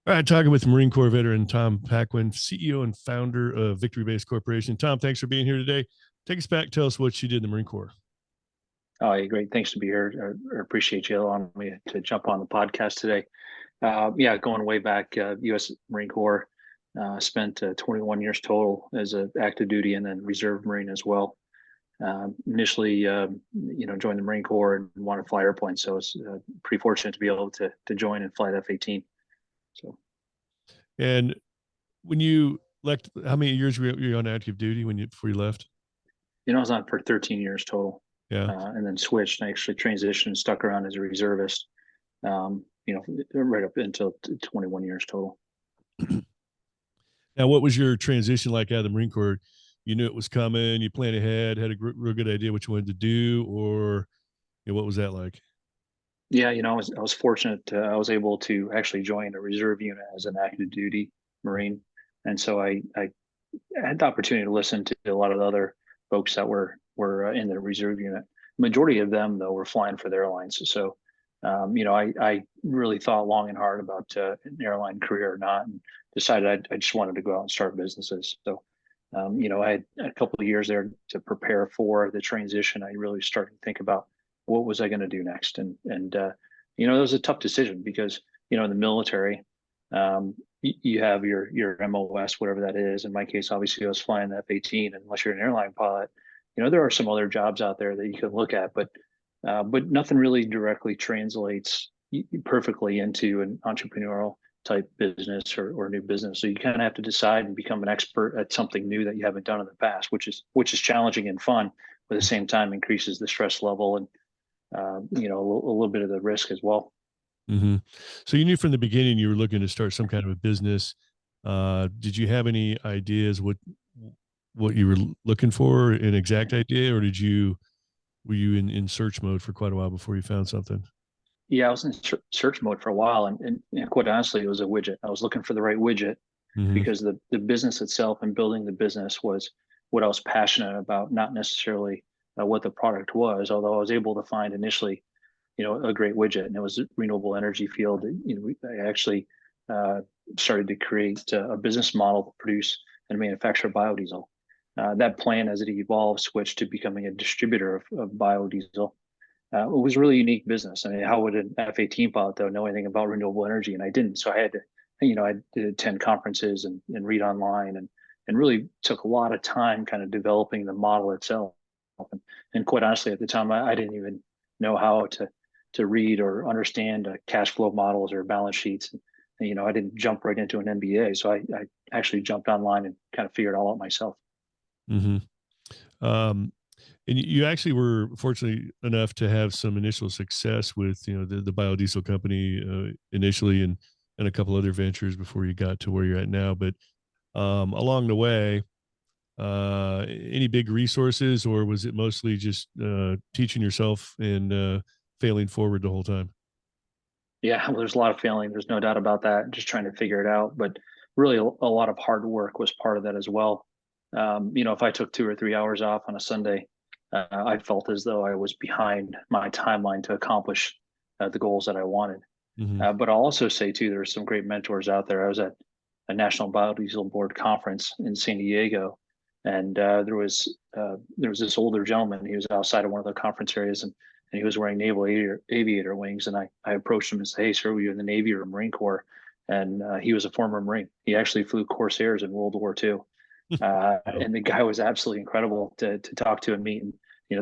All right, talking with Marine Corps veteran Tom Paquin, CEO and founder of VictoryBase Corporation. Tom, thanks for being here today. Take us back. Tell us what you did in the Marine Corps. Oh, yeah, great. Thanks to be here. I appreciate you allowing me to jump on the podcast today. Yeah, going way back, U.S. Marine Corps, spent 21 years total as an active duty and then reserve Marine as well. Initially, joined the Marine Corps and wanted to fly airplanes, so I was pretty fortunate to be able to join and fly the F-18. So, And when you left, how many years were you on active duty before you left? I was on for 13 years total, Yeah. and then switched and actually transitioned and stuck around as a reservist. Right up until 21 years total. Now, what was your transition like out of the Marine Corps? You knew it was coming. You planned ahead, had a real good idea what you wanted to do, or what was that like? Yeah, I was fortunate. I was able to actually join a reserve unit as an active duty Marine, and so I had the opportunity to listen to a lot of the other folks that were in the reserve unit. Majority of them though were flying for the airlines. So, I really thought long and hard about an airline career or not, and decided I just wanted to go out and start businesses. So, I had a couple of years there to prepare for the transition. I really started to think about what was I going to do next, and it was a tough decision because in the military, you have your MOS, whatever that is. In my case, obviously, I was flying the F-18. Unless you're an airline pilot, there are some other jobs out there that you can look at, but nothing really directly translates perfectly into an entrepreneurial type business or new business. So you kind of have to decide and become an expert at something new that you haven't done in the past, which is challenging and fun, but at the same time increases the stress level and a little bit of the risk as well. Mm-hmm. So you knew from the beginning you were looking to start some kind of a business. Did you have any ideas what you were looking for, an exact idea, or were you in search mode for quite a while before you found something? Yeah, I was in search mode for a while, and quite honestly, it was a widget. I was looking for the right widget Mm-hmm. because the business itself and building the business was what I was passionate about, not necessarily what the product was. Although I was able to find initially, a great widget, and it was a renewable energy field. I actually uh, started to create a business model to produce and manufacture biodiesel. That plan, as it evolved, switched to becoming a distributor of biodiesel. It was a really unique business. I mean, how would an F-18 pilot though know anything about renewable energy? And I didn't. So I had to, I did attend conferences and read online and really took a lot of time kind of developing the model itself. And quite honestly, at the time, I didn't even know how to read or understand cash flow models or balance sheets. And, I didn't jump right into an MBA. So I actually jumped online and kind of figured it all out myself. Mm-hmm. Um, and you actually were fortunate enough to have some initial success with the biodiesel company initially, and a couple other ventures before you got to where you're at now. But along the way, any big resources, or was it mostly just teaching yourself and failing forward the whole time? Yeah, well, there's a lot of failing. There's no doubt about that. Just trying to figure it out. But really, a lot of hard work was part of that as well. If I took 2 or 3 hours off on a Sunday, I felt as though I was behind my timeline to accomplish the goals that I wanted. Mm-hmm. But I'll also say too, there are some great mentors out there. I was at a National Biodiesel Board conference in San Diego, and there was this older gentleman. He was outside of one of the conference areas, and he was wearing naval aviator wings. And I approached him and said, "Hey, sir, were you in the Navy or Marine Corps?" And he was a former Marine. He actually flew Corsairs in World War II. Wow. And the guy was absolutely incredible to talk to and meet. And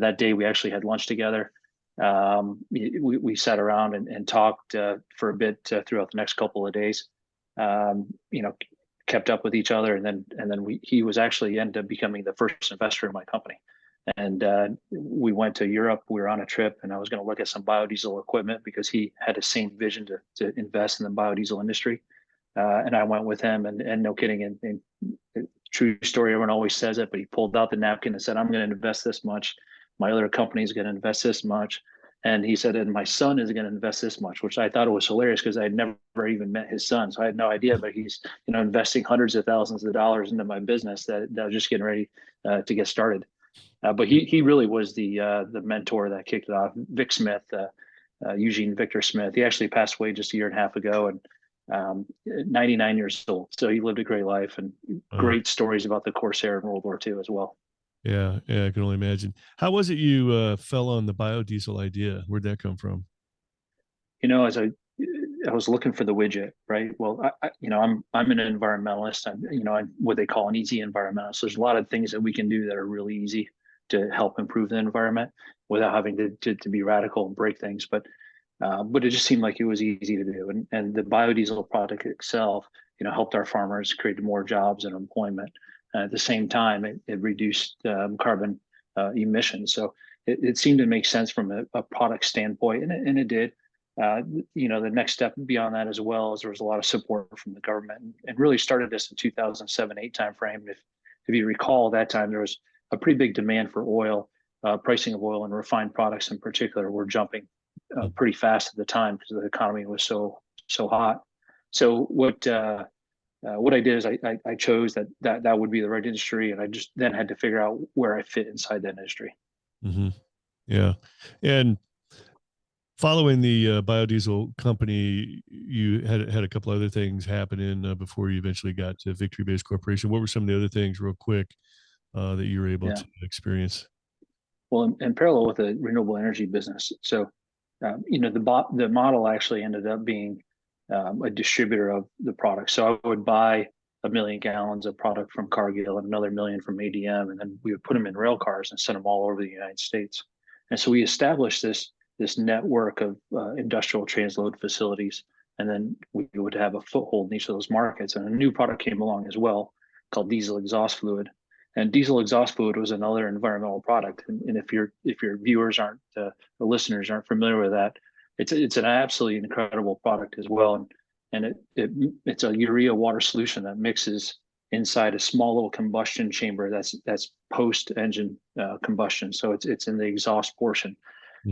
that day we actually had lunch together. We sat around and talked for a bit throughout the next couple of days. Um, you know, kept up with each other, and then he was actually ended up becoming the first investor in my company. And we went to Europe. We were on a trip, and I was going to look at some biodiesel equipment because he had the same vision to invest in the biodiesel industry. And I went with him, and no kidding, and true story. Everyone always says it, but he pulled out the napkin and said, "I'm going to invest this much. My other company is going to invest this much." And he said, "And my son is going to invest this much," which I thought it was hilarious because I had never even met his son. So I had no idea, but he's, investing hundreds of thousands of dollars into my business that was just getting ready to get started. But he really was the mentor that kicked it off. Vic Smith, Eugene Victor Smith. He actually passed away just a year and a half ago, and 99 years old. So he lived a great life, and Uh, great stories about the Corsair in World War II as well. yeah, yeah, I can only imagine. How was it you fell on the biodiesel idea? Where'd that come from? As I was looking for the widget, right? Well, I'm an environmentalist. I'm what they call an easy environmentalist. So there's a lot of things that we can do that are really easy to help improve the environment without having to be radical and break things. But it just seemed like it was easy to do, and the biodiesel product itself, helped our farmers, create more jobs and employment. And at the same time, it reduced carbon emissions. So it seemed to make sense from a product standpoint, and it did. The next step beyond that as well is there was a lot of support from the government, and really started this in 2007-8 timeframe. If you recall, that time there was a pretty big demand for oil. Pricing of oil and refined products in particular were jumping pretty fast at the time because the economy was so hot. So what I did is I chose that would be the right industry, and I just then had to figure out where I fit inside that industry. Mm-hmm. Yeah, and following the biodiesel company, you had a couple other things happening before you eventually got to VictoryBase Corporation. What were some of the other things, real quick, that you were able Yeah. to experience? Well, in parallel with the renewable energy business, so the model actually ended up being a distributor of the product. So I would buy 1 million gallons of product from Cargill and another million from ADM, and then we would put them in rail cars and send them all over the United States. And so we established this network of industrial transload facilities, and then we would have a foothold in each of those markets. And a new product came along as well called diesel exhaust fluid. And diesel exhaust fluid was another environmental product. And if your viewers aren't the listeners aren't familiar with that, it's an absolutely incredible product as well. And it's a urea water solution that mixes inside a small little combustion chamber that's post engine combustion. So it's in the exhaust portion.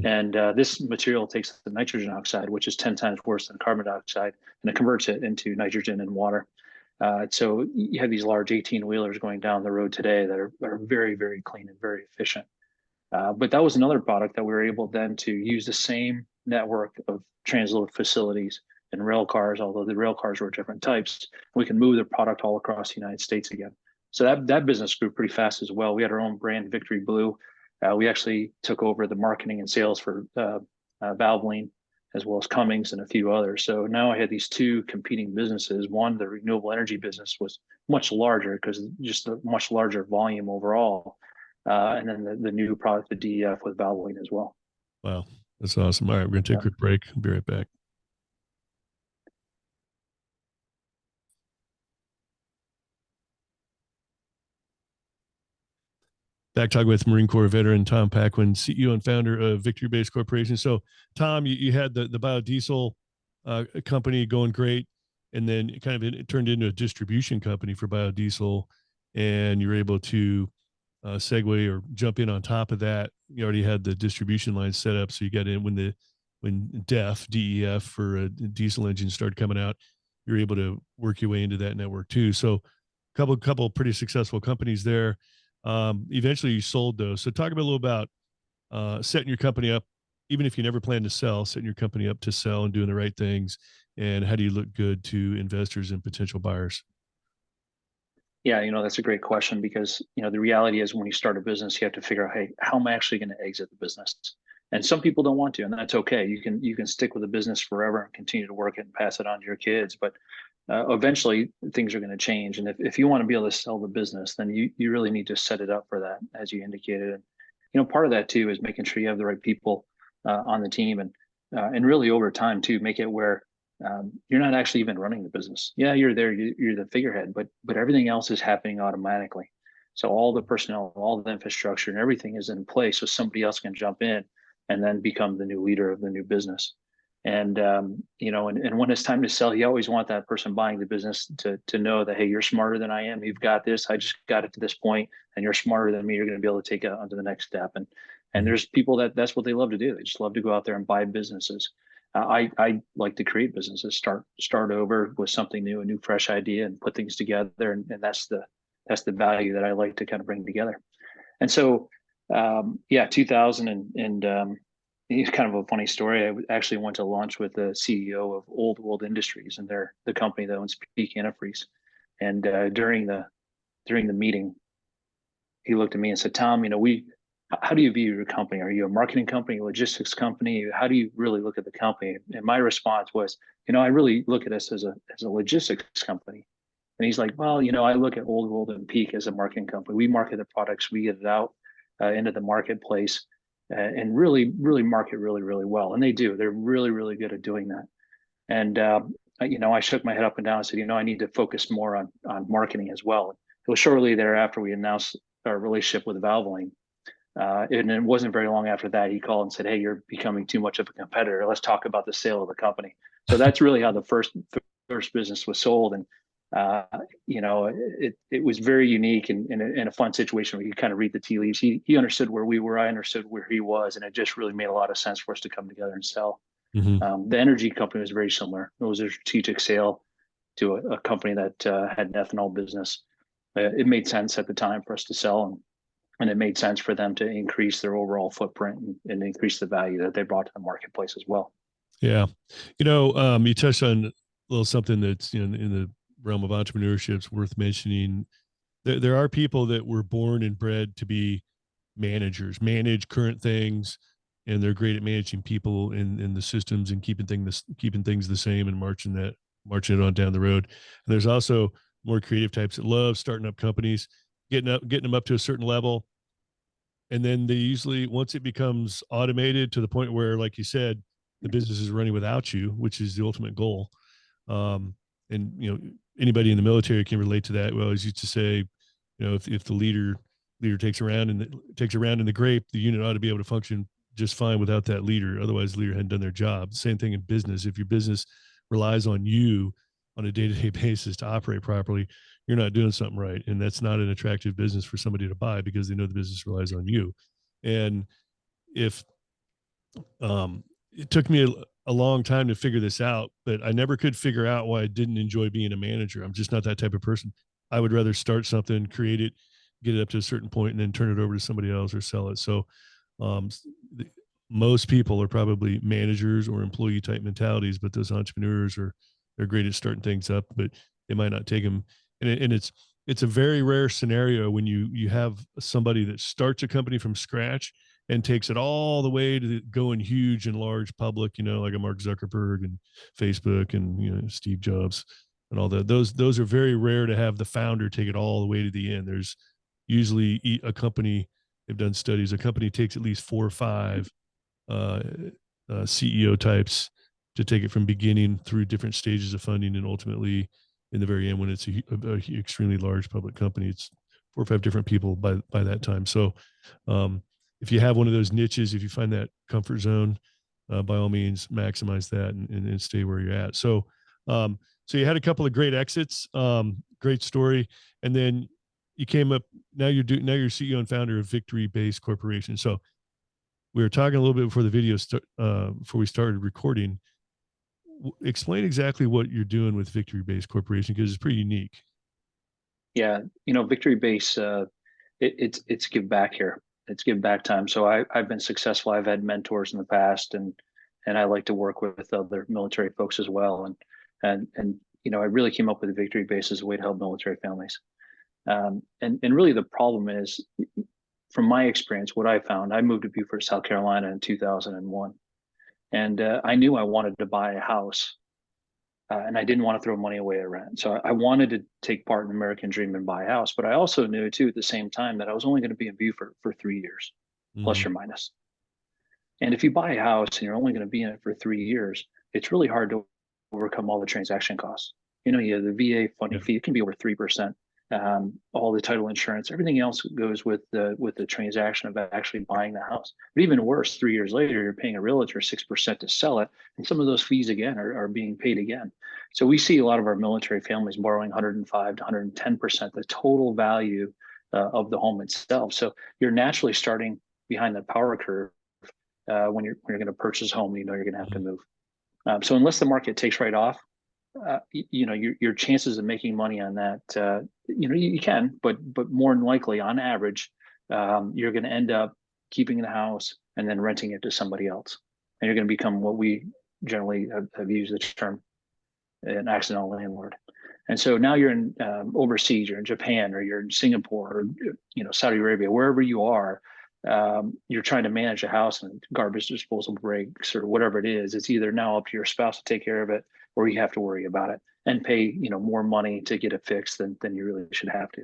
And this material takes the nitrogen oxide, which is 10 times worse than carbon dioxide, and it converts it into nitrogen and water. So you have these large 18 wheelers going down the road today that are very, very clean and very efficient. But that was another product that we were able then to use the same network of transload facilities and rail cars, although the rail cars were different types. We can move the product all across the United States again. So that business grew pretty fast as well. We had our own brand, Victory Blue. We actually took over the marketing and sales for Valvoline, as well as Cummings and a few others. So now I had these two competing businesses. One, the renewable energy business, was much larger because just a much larger volume overall. And then the new product, the DEF with Valvoline as well. Wow, that's awesome. All right, we're going to take a Yeah. quick break. I'll be right back. Back talking with Marine Corps veteran Tom Paquin, CEO and founder of VictoryBase Corporation. So, Tom, you had the biodiesel company going great, and then it turned into a distribution company for biodiesel, and you were able to segue or jump in on top of that. You already had the distribution line set up, so you got in when DEF for a diesel engine started coming out. You're able to work your way into that network too. So, couple pretty successful companies there. Eventually, you sold those. So, talk a little about setting your company up, even if you never plan to sell, setting your company up to sell and doing the right things. And how do you look good to investors and potential buyers? Yeah, that's a great question because, the reality is when you start a business, you have to figure out, hey, how am I actually going to exit the business? And some people don't want to, and that's okay. You can stick with the business forever and continue to work it and pass it on to your kids. But eventually things are going to change. And if you want to be able to sell the business, then you really need to set it up for that, as you indicated. And, part of that too is making sure you have the right people on the team, and really over time too, make it where you're not actually even running the business. Yeah, you're there, you're the figurehead, but everything else is happening automatically. So all the personnel, all the infrastructure, and everything is in place, so somebody else can jump in and then become the new leader of the new business. And when it's time to sell, you always want that person buying the business to know that, hey, you're smarter than I am. You've got this. I just got it to this point, and you're smarter than me. You're going to be able to take it on to the next step. And Mhm. there's people that's what they love to do. They just love to go out there and buy businesses. I like to create businesses, start over with something new, a new fresh idea, and put things together. And that's the value that I like to kind of bring together. And so, yeah, 2000 and it's kind of a funny story. Actually went to lunch with the CEO of Old World Industries, and they're the company that owns Peak Antifreeze. And during the meeting, he looked at me and said, "Tom, how do you view your company? Are you a marketing company, a logistics company? How do you really look at the company?" And my response was, "I really look at us as a logistics company." And he's like, "Well, I look at Old World and Peak as a marketing company. We market the products, we get it out into the marketplace, and really, really market really, really well. And they do. They're really, really good at doing that." And I shook my head up and down and said, "I need to focus more on marketing as well." It was shortly thereafter we announced our relationship with Valvoline. And it wasn't very long after that he called and said, "Hey, you're becoming too much of a competitor. Let's talk about the sale of the company." So that's really how the first business was sold. And it was very unique and in a fun situation where you kind of read the tea leaves. He understood where we were, I understood where he was, and it just really made a lot of sense for us to come together and sell. Hmm. The energy company was very similar. It was a strategic sale to a company that had an ethanol business. It made sense at the time for us to sell, and it made sense for them to increase their overall footprint and increase the value that they brought to the marketplace as well. Yeah. You touched on a little something that's, in the realm of entrepreneurship is worth mentioning. There are people that were born and bred to be managers, manage current things, and they're great at managing people in the systems and keeping things the same and marching it on down the road. And there's also more creative types that love starting up companies, getting them up to a certain level, and then they usually, once it becomes automated to the point where, like you said, the business is running without you, which is the ultimate goal. And anybody in the military can relate to that. We always used to say, if the leader takes around in the grape, the unit ought to be able to function just fine without that leader. Otherwise, the leader hadn't done their job. Same thing in business. If your business relies on you on a day-to-day basis to operate properly, you're not doing something right. And that's not an attractive business for somebody to buy because they know the business relies on you. And if it took me a long time to figure this out, but I never could figure out why I didn't enjoy being a manager. I'm just not that type of person. I would rather start something, create it, get it up to a certain point, and then turn it over to somebody else or sell it. So um, most people are probably managers or employee type mentalities, but those entrepreneurs they're great at starting things up, but they might not take them. And it's a very rare scenario when you have somebody that starts a company from scratch and takes it all the way to going huge and large public, like a Mark Zuckerberg and Facebook and Steve Jobs and all that. Those are very rare to have the founder take it all the way to the end. There's usually a company, they've done studies, a company takes at least 4 or 5 uh, CEO types to take it from beginning through different stages of funding, and ultimately in the very end, when it's a extremely large public company, it's 4 or 5 different people by that time. So if you have one of those niches, if you find that comfort zone, by all means, maximize that and stay where you're at. So you had a couple of great exits, great story, and then you came up. Now you're CEO and founder of VictoryBase Corporation. So we were talking a little bit before the video before we started recording. Explain exactly what you're doing with VictoryBase Corporation, because it's pretty unique. Yeah, VictoryBase, it's give back here. It's give back time. So I've been successful. I've had mentors in the past, and I like to work with other military folks as well. And I really came up with the VictoryBase as a way to help military families. And really the problem is, from my experience, what I found, I moved to Beaufort, South Carolina in 2001, and I knew I wanted to buy a house. And I didn't want to throw money away at rent. So I wanted to take part in the American dream and buy a house. But I also knew too at the same time that I was only going to be in Beaufort for 3 years, Mm-hmm. plus or minus. And if you buy a house and you're only going to be in it for 3 years, it's really hard to overcome all the transaction costs. You have the VA funding Yeah. fee, it can be over 3%. All the title insurance, everything else goes with the transaction of actually buying the house. But even worse, 3 years later, you're paying a realtor 6% to sell it, and some of those fees again are being paid again. So we see a lot of our military families borrowing 105 to 110% the total value of the home itself. So you're naturally starting behind the power curve when you're going to purchase a home. You're going to have to Mm-hmm. move. So unless the market takes right off, your chances of making money on that, you can, but more than likely, on average, you're going to end up keeping the house, and then renting it to somebody else. And you're going to become what we generally have used the term an accidental landlord. And so now you're in overseas, you're in Japan, or you're in Singapore, or Saudi Arabia, wherever you are. You're trying to manage a house and garbage disposal breaks or whatever it is. It's either now up to your spouse to take care of it, or you have to worry about it and pay more money to get it fixed than you really should have to.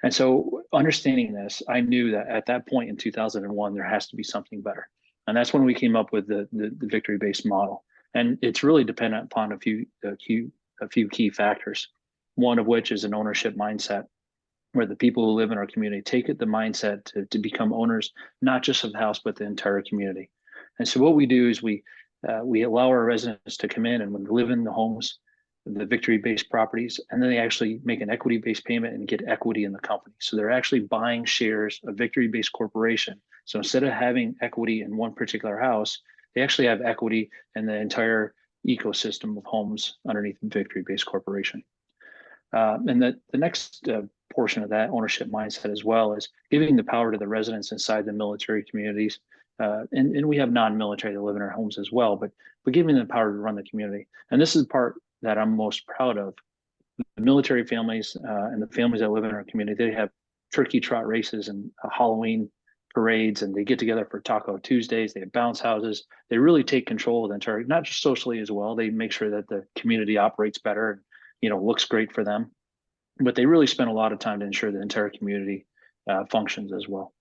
And so understanding this, I knew that at that point in 2001, there has to be something better. And that's when we came up with the VictoryBase model. And it's really dependent upon a few key factors, one of which is an ownership mindset, where the people who live in our community take it the mindset to become owners, not just of the house, but the entire community. And so what we do is we allow our residents to come in and when they live in the homes, the VictoryBase properties, and then they actually make an equity-based payment and get equity in the company. So they're actually buying shares of VictoryBase Corporation. So instead of having equity in one particular house, they actually have equity in the entire ecosystem of homes underneath VictoryBase Corporation. And the next portion of that ownership mindset as well is giving the power to the residents inside the military communities. And we have non-military that live in our homes as well, but giving them the power to run the community. And this is the part that I'm most proud of. The military families and the families that live in our community, they have turkey trot races and Halloween parades, and they get together for Taco Tuesdays. They have bounce houses. They really take control of the entire, not just socially as well. They make sure that the community operates better and looks great for them. But they really spend a lot of time to ensure the entire community functions as well.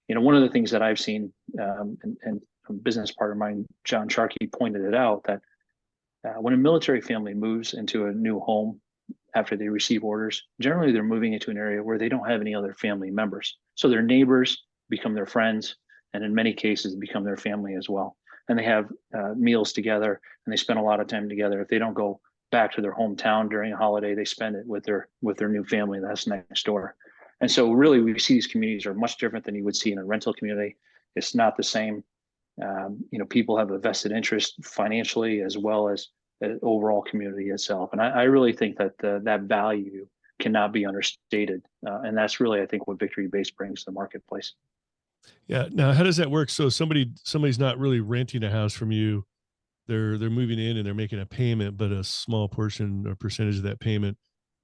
One of the things that I've seen, and a business partner of mine, John Sharkey, pointed it out, that when a military family moves into a new home after they receive orders, generally they're moving into an area where they don't have any other family members. So their neighbors become their friends, and in many cases become their family as well. And they have meals together, and they spend a lot of time together. If they don't go back to their hometown during a holiday, they spend it with their new family that's next door. And so really we see these communities are much different than you would see in a rental community. It's not the same. People have a vested interest financially as well as the overall community itself. And I really think that that value cannot be understated. And that's really, I think, what VictoryBase brings to the marketplace. Yeah. Now, how does that work? So somebody's not really renting a house from you. They're moving in and they're making a payment, but a small portion or percentage of that payment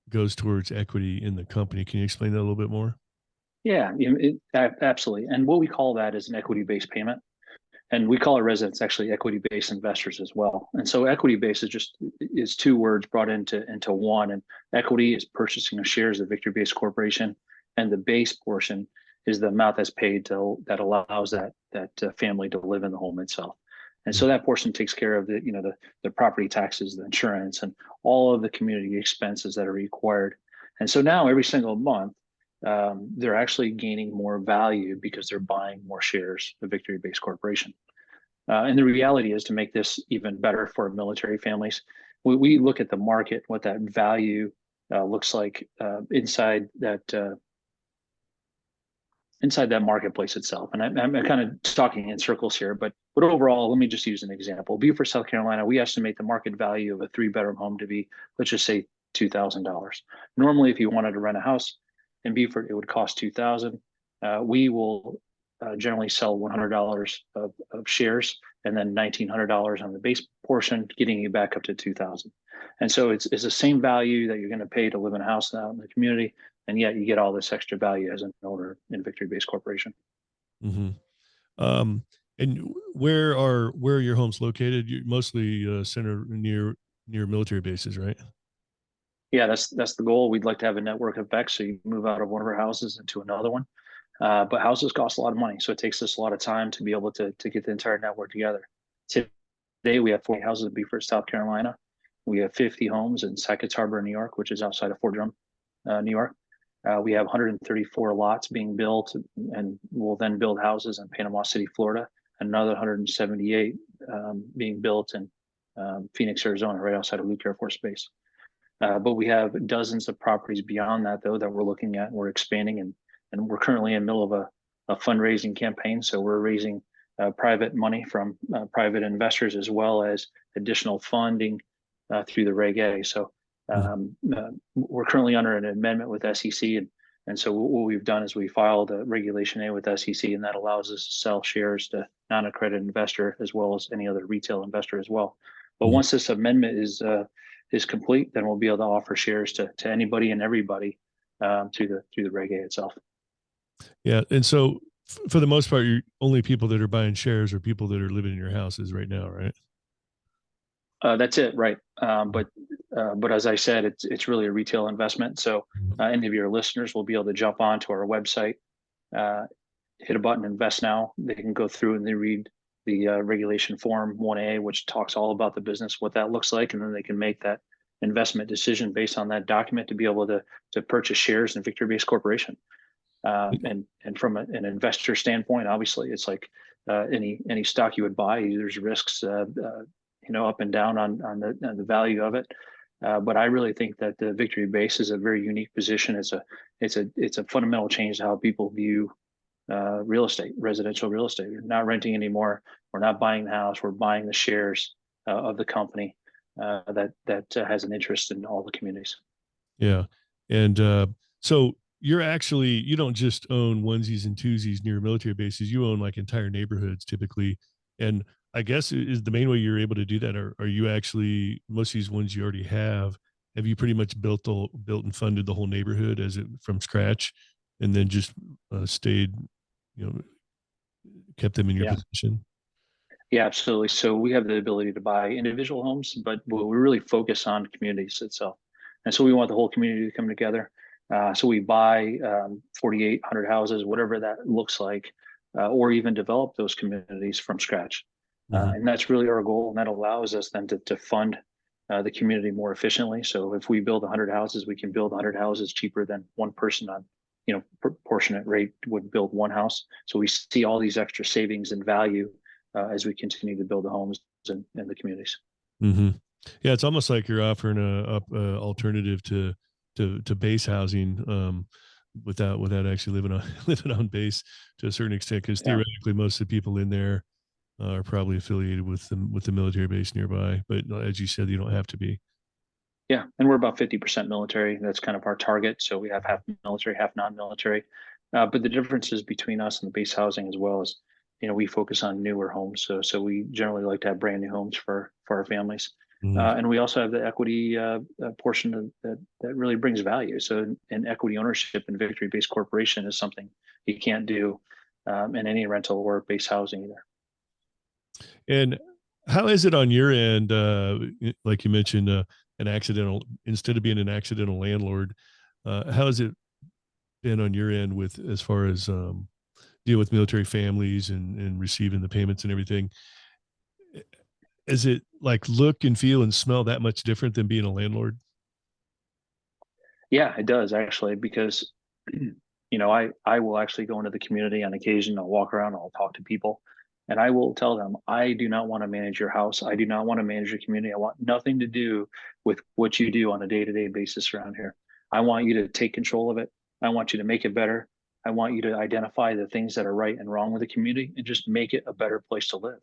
goes towards equity in the company. Can you explain that a little bit more? Yeah, absolutely. And what we call that is an equity-based payment. And we call our residents actually equity-based investors as well. And so equity-based is two words brought into one. And equity is purchasing of shares of VictoryBase Corporation, and the base portion is the amount that's paid that allows that family to live in the home itself. And so that portion takes care of the property taxes, the insurance, and all of the community expenses that are required. And so now every single month, they're actually gaining more value because they're buying more shares of VictoryBase Corporation. And the reality is, to make this even better for military families, we look at the market, what that value looks like inside that marketplace itself. And I'm kind of talking in circles here, but overall, let me just use an example. Beaufort, South Carolina, we estimate the market value of a 3-bedroom home to be, let's just say, $2,000. Normally, if you wanted to rent a house in Beaufort, it would cost $2,000. We will generally sell $100 of shares, and then $1,900 on the base portion, getting you back up to $2,000. And so it's the same value that you're going to pay to live in a house out in the community, and yet you get all this extra value as an owner in VictoryBase Corporation. Mm-hmm. And where are your homes located? You're mostly centered near military bases, right? Yeah, that's the goal. We'd like to have a network effect, so you move out of one of our houses into another one. But houses cost a lot of money, so it takes us a lot of time to be able to get the entire network together. Today, we have 40 houses in Beaufort, South Carolina. We have 50 homes in Sackett's Harbor, New York, which is outside of Fort Drum, New York. We have 134 lots being built, and we'll then build houses in Panama City, Florida. Another 178 being built in Phoenix, Arizona, right outside of Luke Air Force Base. But we have dozens of properties beyond that, though, that we're looking at. We're expanding, and we're currently in the middle of a fundraising campaign. So we're raising private money from private investors, as well as additional funding through the Reg A. So we're currently under an amendment with SEC, And so what we've done is we filed a Regulation A with SEC, and that allows us to sell shares to non-accredited investor as well as any other retail investor as well. But Mhm. once this amendment is complete, then we'll be able to offer shares to anybody and everybody through the Reg A itself. Yeah. And so for the most part, you're only people that are buying shares or people that are living in your houses right now, right? That's it, right? But as I said, it's really a retail investment. So Mhm. any of your listeners will be able to jump onto our website, uh, hit a button, invest now. They can go through and they read the regulation form 1A, which talks all about the business, what that looks like, and then they can make that investment decision based on that document to be able to purchase shares in VictoryBase Corporation. And from an investor standpoint, obviously, it's like any stock you would buy. There's risks, up and down on the value of it. But I really think that the VictoryBase is a very unique position. It's a fundamental change to how people view real estate, residential real estate. We're not renting anymore. We're not buying the house. We're buying the shares of the company that has an interest in all the communities. Yeah. And so you don't just own onesies and twosies near military bases, you own like entire neighborhoods typically. And I guess is the main way you're able to do that, or are you actually, most of these ones you already have you pretty much built and funded the whole neighborhood as it from scratch and then just stayed, you know, kept them in your Yeah. possession? Yeah, absolutely. So we have the ability to buy individual homes, but we really focus on communities itself. And so we want the whole community to come together. So we buy 4,800 houses, whatever that looks like, or even develop those communities from scratch. Hmm. And that's really our goal. And that allows us then to fund the community more efficiently. So if we build 100 houses, we can build 100 houses cheaper than one person on, proportionate rate would build one house. So we see all these extra savings and value as we continue to build the homes in the communities. Hmm. Yeah, it's almost like you're offering a alternative to base housing, without actually living on living on base to a certain extent, because Yeah, theoretically most of the people in there are probably affiliated with the military base nearby. But as you said, you don't have to be. yeah, and we're about 50% military. That's kind of our target. So we have half military, half non-military. But the differences between us and the base housing as well is, we focus on newer homes. So we generally like to have brand new homes for our families. Mhm. And we also have the equity portion that really brings value. So an equity ownership in VictoryBase Corporation is something you can't do in any rental or base housing either. And how is it on your end? Like you mentioned, an accidental instead of being an accidental landlord, how has it been on your end with as far as deal with military families and receiving the payments and everything? Is it like look and feel and smell that much different than being a landlord? Yeah, it does actually, because I will actually go into the community on occasion. I'll walk around, I'll talk to people, and I will tell them, I do not want to manage your house. I do not want to manage your community. I want nothing to do with what you do on a day-to-day basis around here. I want you to take control of it. I want you to make it better. I want you to identify the things that are right and wrong with the community and just make it a better place to live.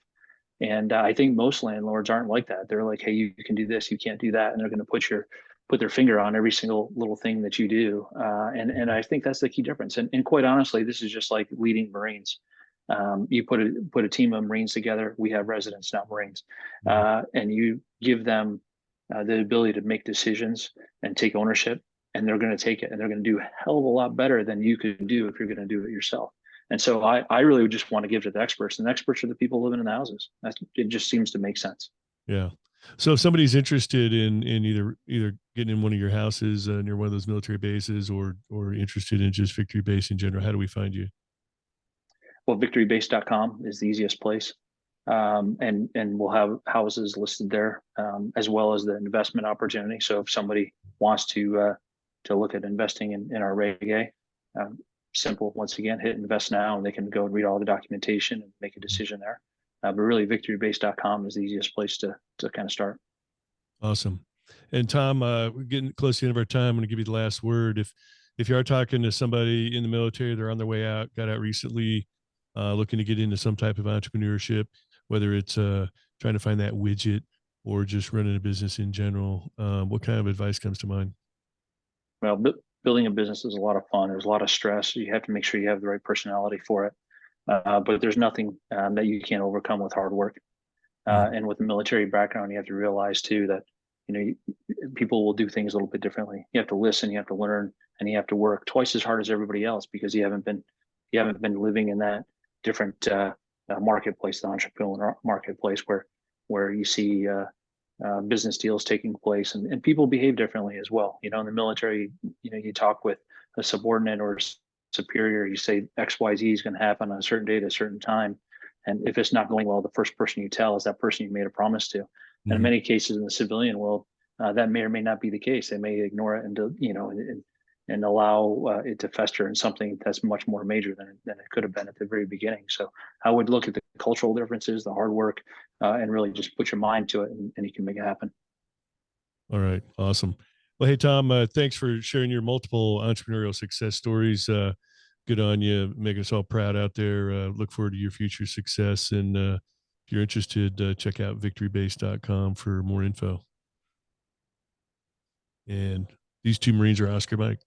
And I think most landlords aren't like that. They're like, hey, you can do this, you can't do that, and they're going to put their finger on every single little thing that you do. And I think that's the key difference. And quite honestly, this is just like leading Marines. You put a team of Marines together. We have residents, not Marines, Mhm. and you give them the ability to make decisions and take ownership, and they're going to take it, and they're going to do a hell of a lot better than you could do if you're going to do it yourself. And so I really just want to give to the experts, and the experts are the people living in the houses. It just seems to make sense. Yeah. So if somebody's interested in either getting in one of your houses near one of those military bases, or interested in just Victory Base in general, how do we find you? Well, victorybase.com is the easiest place. And we'll have houses listed there, as well as the investment opportunity. So if somebody wants to look at investing in our Reg A, simple, once again, hit invest now, and they can go and read all the documentation and make a decision there. But really, victorybase.com is the easiest place to kind of start. Awesome. And Tom, we're getting close to the end of our time. I'm going to give you the last word. If you are talking to somebody in the military, they're on their way out, got out recently, looking to get into some type of entrepreneurship, whether it's trying to find that widget or just running a business in general, what kind of advice comes to mind? Well, building a business is a lot of fun. There's a lot of stress. You have to make sure you have the right personality for it. But there's nothing that you can't overcome with hard work. And with a military background, you have to realize too that people will do things a little bit differently. You have to listen, you have to learn, and you have to work twice as hard as everybody else because you haven't been living in that different marketplace, the entrepreneurial marketplace, where you see business deals taking place, and people behave differently as well. In the military, you talk with a subordinate or superior, you say XYZ is going to happen on a certain date at a certain time. And if it's not going well, the first person you tell is that person you made a promise to. And in many cases in the civilian world, that may or may not be the case. They may ignore it and allow it to fester in something that's much more major than it could have been at the very beginning. So I would look at the cultural differences, the hard work, and really just put your mind to it, and you can make it happen. All right. Awesome. Well, hey, Tom, thanks for sharing your multiple entrepreneurial success stories. Good on you, making us all proud out there. Look forward to your future success. And if you're interested, check out VictoryBase.com for more info. And these two Marines are Oscar Mike.